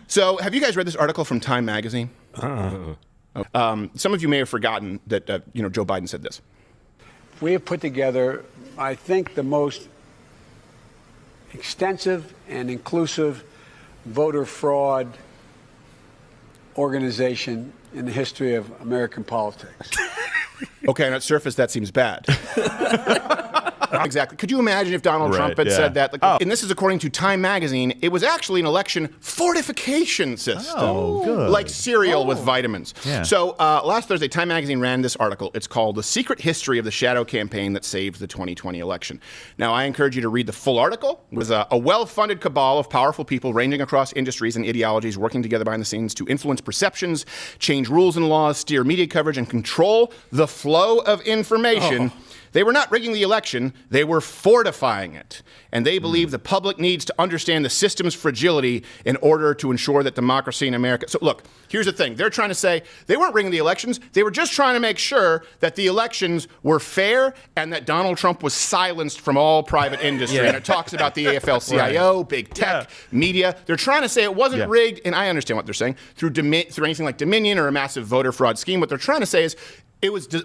So have you guys read this article from Time magazine? Some of you may have forgotten that Joe Biden said this. We have put together, I think, the most extensive and inclusive voter fraud organization in the history of American politics. Okay, on its surface, that seems bad. Exactly. Could you imagine if Donald Trump had said that? And this is according to Time magazine. It was actually an election fortification system. Oh, good. Like cereal with vitamins. Yeah. So last Thursday, Time magazine ran this article. It's called The Secret History of the Shadow Campaign That Saved the 2020 Election. Now, I encourage you to read the full article. It was a well-funded cabal of powerful people ranging across industries and ideologies working together behind the scenes to influence perceptions, change rules and laws, steer media coverage, and control the flow of information. They were not rigging the election, they were fortifying it. And they believe the public needs to understand the system's fragility in order to ensure that democracy in America... So look, here's the thing. They're trying to say they weren't rigging the elections. They were just trying to make sure that the elections were fair and that Donald Trump was silenced from all private industry. And it talks about the AFL-CIO, big tech, media. They're trying to say it wasn't rigged, and I understand what they're saying, through anything like Dominion or a massive voter fraud scheme. What they're trying to say is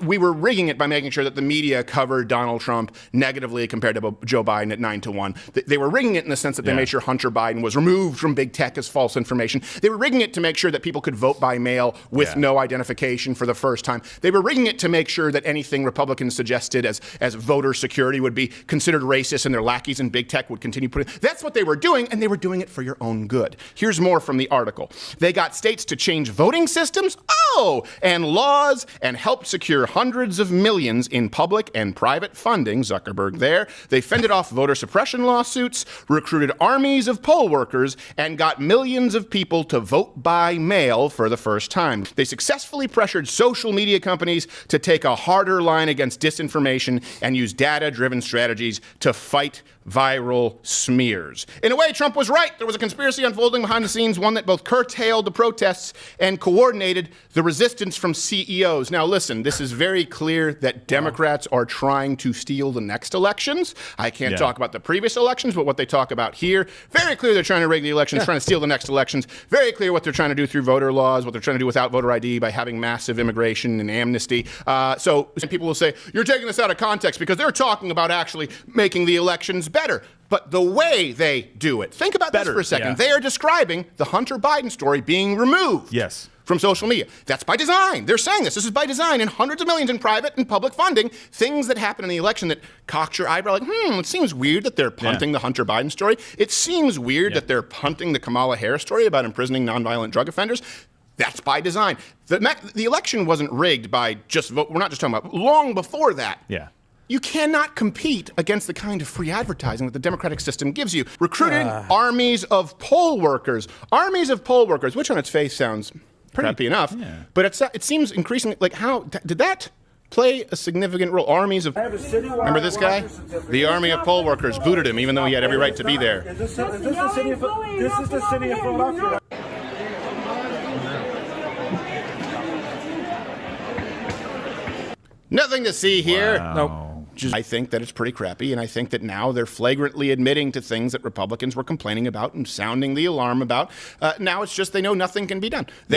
we were rigging it by making sure that the media covered Donald Trump negatively compared to Joe Biden at 9-1. They were rigging it in the sense that they made sure Hunter Biden was removed from big tech as false information. They were rigging it to make sure that people could vote by mail with no identification for the first time. They were rigging it to make sure that anything Republicans suggested as voter security would be considered racist and their lackeys in big tech would continue putting. That's what they were doing, and they were doing it for your own good. Here's more from the article. They got states to change voting systems, and laws, and help secure hundreds of millions in public and private funding, Zuckerberg there. They fended off voter suppression lawsuits, recruited armies of poll workers, and got millions of people to vote by mail for the first time. They successfully pressured social media companies to take a harder line against disinformation and use data-driven strategies to fight viral smears. In a way, Trump was right. There was a conspiracy unfolding behind the scenes, one that both curtailed the protests and coordinated the resistance from CEOs. Now, listen, this is very clear that Democrats are trying to steal the next elections. I can't talk about the previous elections, but what they talk about here, very clear they're trying to rig the elections, trying to steal the next elections. Very clear what they're trying to do through voter laws, what they're trying to do without voter ID by having massive immigration and amnesty. So people will say, you're taking this out of context because they're talking about actually making the elections better. But the way they do it, think about this for a second. They are describing the Hunter Biden story being removed from social media. That's by design. They're saying this. This is by design, and hundreds of millions in private and public funding, things that happen in the election that cocked your eyebrow like, it seems weird that they're punting the Hunter Biden story. It seems weird that they're punting the Kamala Harris story about imprisoning nonviolent drug offenders. That's by design. The election wasn't rigged by just vote. We're not just talking about long before that. You cannot compete against the kind of free advertising that the democratic system gives you. Recruiting armies of poll workers. Armies of poll workers, which on its face sounds crappy enough, but it seems increasingly like how did that play a significant role? Armies of, remember this guy? The army of poll workers booted him even though he had every right to be there. This is the city of Philadelphia. Nothing to see here. Wow. Nope. I think that it's pretty crappy, and I think that now they're flagrantly admitting to things that Republicans were complaining about and sounding the alarm about. Now it's just they know nothing can be done.